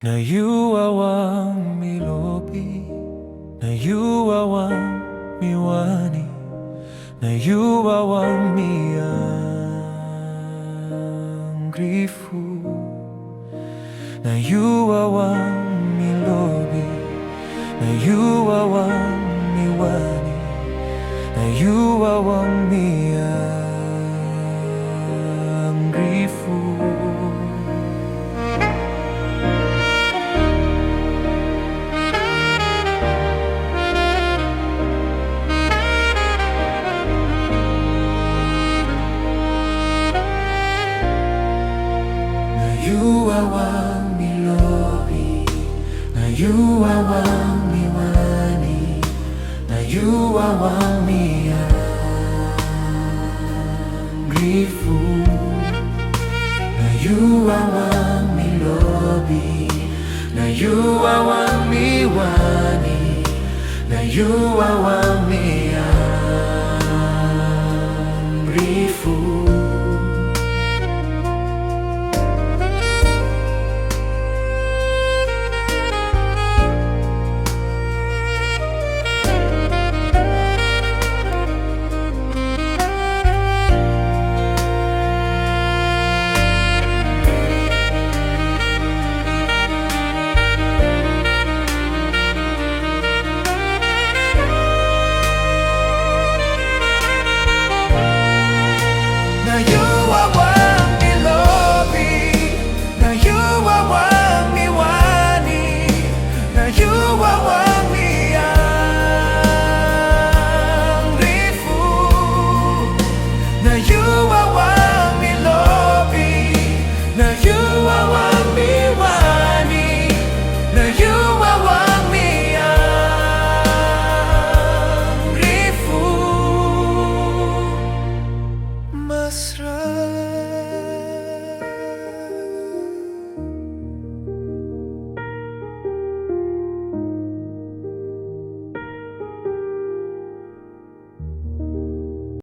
Wawang mi Lobi, wawang mi wani, wawang mi angri, wawang mi Lobi, wawang mi wani, wawang mi angri. Wawang mi Lobi, wawang mi wani, wawang mi angri. Wawang mi Lobi, wawang mi wani, wawang